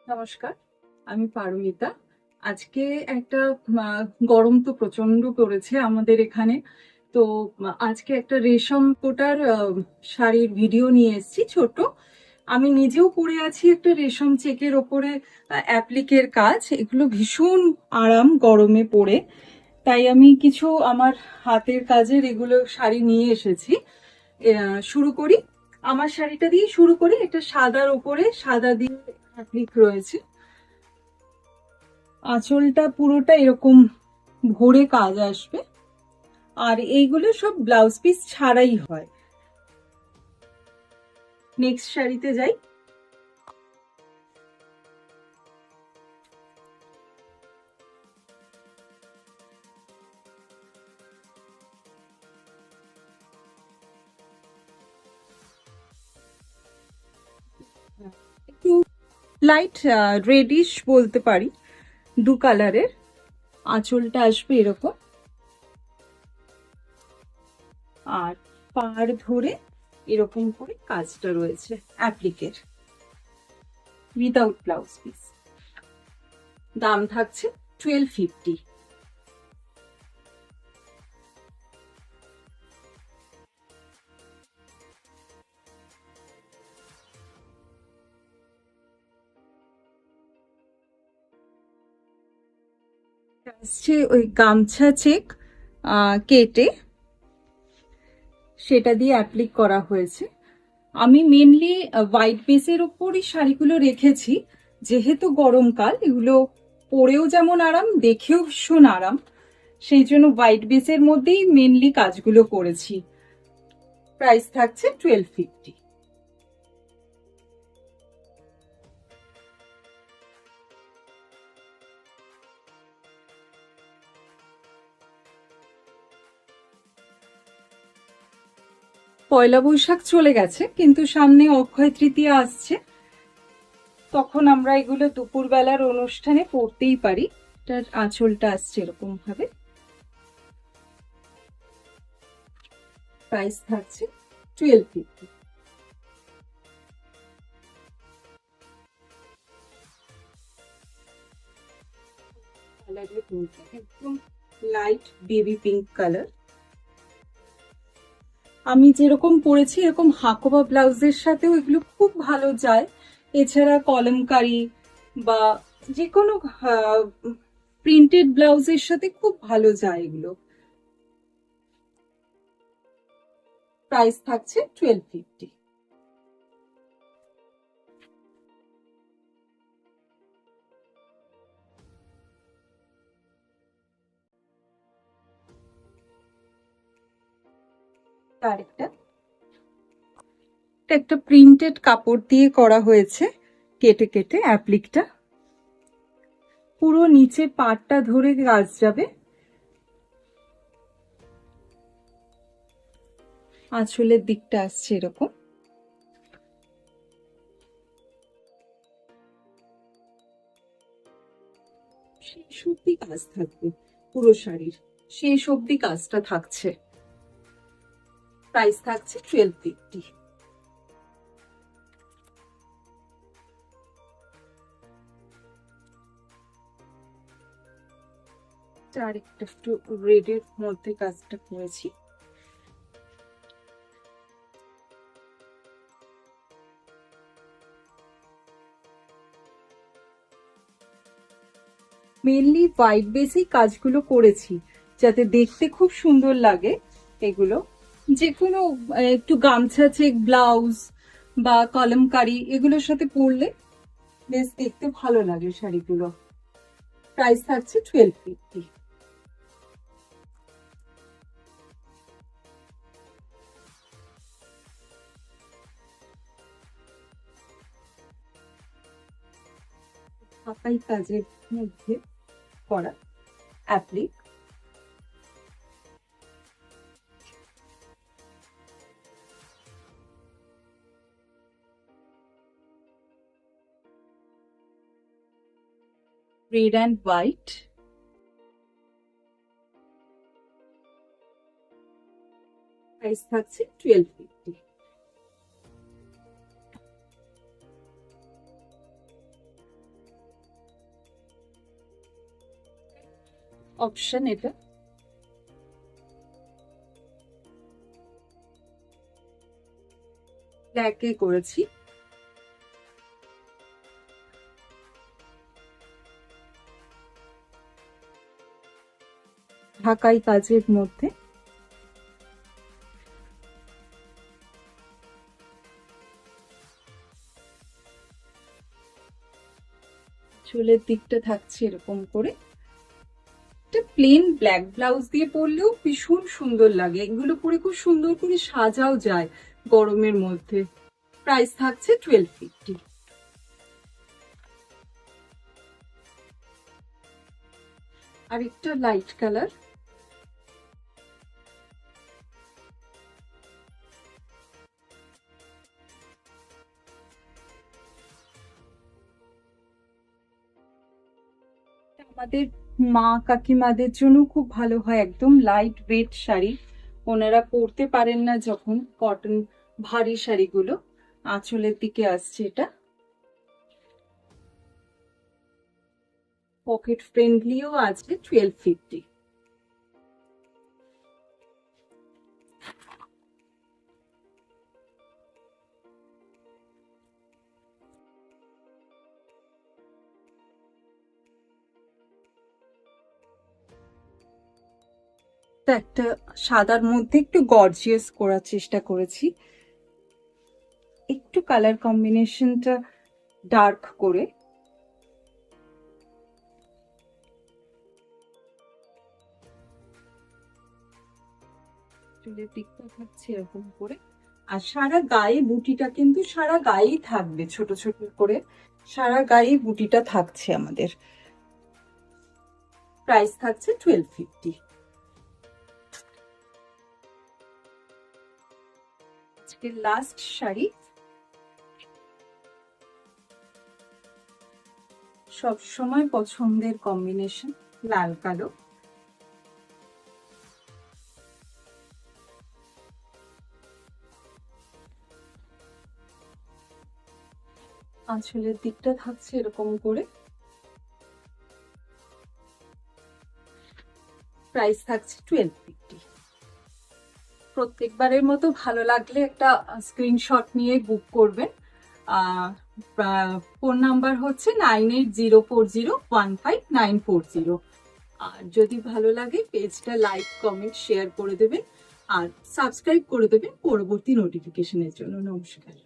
নমস্কার, আমি পারমিতা। আজকে একটা গরম তো প্রচন্ড পড়েছে আমাদের এখানে। তো আজকে একটা রেশম কোটার শাড়ির ভিডিও নিয়ে এসেছি ছোট। আমি নিজেও পরে আছি একটা রেশম চেকের ওপরে অ্যাপ্লিকের কাজ। এগুলো ভীষণ আরাম গরমে পরে। তাই আমি কিছু আমার হাতের কাজের এগুলো শাড়ি নিয়ে এসেছি। শুরু করি, আমার শাড়িটা দিয়ে শুরু করি। এটা সাদার ওপরে সাদা দিয়ে অ্যাপ্লিক রয়েছে। আঁচলটা পুরোটা এরকম ভরে কাজ আসবে, আর এইগুলো সব ব্লাউজ পিস ছাড়াই হয়। নেক্সট শাড়িতে যাই। একটু লাইট রেডিশ বলতে পারি, দু কালারের। আঁচলটা আসবে এরকম, আর পাড় ধরে এরকম করে কাজটা রয়েছে অ্যাপ্লিকের, উইদাউট ব্লাউজ পিস। দাম থাকছে 1250। আসছে ওই গামছা চেক কেটে সেটা দিয়ে অ্যাপ্লিক করা হয়েছে। আমি মেনলি হোয়াইট বেসের ওপরই শাড়িগুলো রেখেছি, যেহেতু গরমকাল। এগুলো পরেও যেমন আরাম, দেখেও ভীষণ আরাম, সেই জন্য হোয়াইট বেসের মধ্যেই মেনলি কাজগুলো করেছি। প্রাইস থাকছে 1250। পয়লা বৈশাখ চলে গেছে, কিন্তু সামনে অক্ষয় তৃতীয়া আসছে, তখন আমরা এগুলো দুপুরবেলার অনুষ্ঠানে পরতেই পারি। এটার আঁচলটা আসছে এরকম ভাবে। প্রাইস থাকছে 1250। কালারের মধ্যে একদম লাইট বেবি পিঙ্ক কালার। আমি যেরকম পরেছি এরকম হাকোবা ব্লাউজের সাথেও এগুলো খুব ভালো যায়। এছাড়া কলমকারি বা যে কোনো প্রিন্টেড ব্লাউজের সাথে খুব ভালো যায় এগুলো। প্রাইস থাকছে 1250। আরেকটা, একটা প্রিন্টেড কাপড় দিয়ে করা হয়েছে, কেটে কেটে অ্যাপ্লিকটা পুরো নিচে পাটটা ধরে কাজ যাবে। আঁচলের দিকটা আসছে এরকম। শেষ অব্দি কাজ থাকবে পুরো শাড়ির, শেষ অব্দি কাজটা থাকছে। প্রাইস থাকছে 1250। আরেকটা একটু রেডের মধ্যে কাজটা করেছি। মেনলি হোয়াইট বেসেই কাজগুলো করেছি, যাতে দেখতে খুব সুন্দর লাগে। এগুলো যে কোনো একটু গামছা চেক ব্লাউজ বা কলমকারি এগুলোর সাথে পরলে বেশ দেখতে ভালো লাগে শাড়িগুলো। প্রাইস থাকছে 1250। হাতাই কাজের মধ্যে করা applique. Red and white. Price থাকছে 1250। অপশন এটা। ব্ল্যাকে করেছি। ঢাকাই কাজের মধ্যে চুলের দিকটা থাকছে এরকম করে। প্লেন ব্ল্যাক ব্লাউজ দিয়ে পরলেও ভীষণ সুন্দর লাগে, এগুলো পরে খুব সুন্দর করে সাজাও যায় গরমের মধ্যে। প্রাইস থাকছে 1250। আর একটা লাইট কালার, আমাদের মা কাকিমাদের জন্য খুব ভালো হয়, একদম লাইট ওয়েট শাড়ি, ওনারা পরতে পারেন না যখন কটন ভারী শাড়িগুলো। আঁচলের দিকে আসছে এটা, পকেট ফ্রেন্ডলিও আছে 1250। একটা সাদার মধ্যে একটু গর্জিয়াস করার চেষ্টা করেছি, একটু কালার কম্বিনেশনটা ডার্ক করে। চুলের দিকটা থাকছে এরকম করে, আর সারা গায়ে বুটিটা কিন্তু সারা গায়েই থাকবে, ছোট ছোট করে সারা গায়ে বুটিটা থাকছে আমাদের। প্রাইস থাকছে 1250। আজকে লাস্ট শাড়ি, সব সময় পছন্দের কম্বিনেশন, লাল কালো। আঁচলের দিকটা থাকছে এরকম করে। প্রাইস থাকছে 1250। প্রত্যেকবারের মতো ভালো লাগলে একটা স্ক্রিনশট নিয়ে বুক করবেন। ফোন নাম্বার হচ্ছে 9804015940। আর যদি ভালো লাগে পেজটা লাইক কমেন্ট শেয়ার করে দেবেন, আর সাবস্ক্রাইব করে দেবেন পরবর্তী নোটিফিকেশনের জন্য। নমস্কার।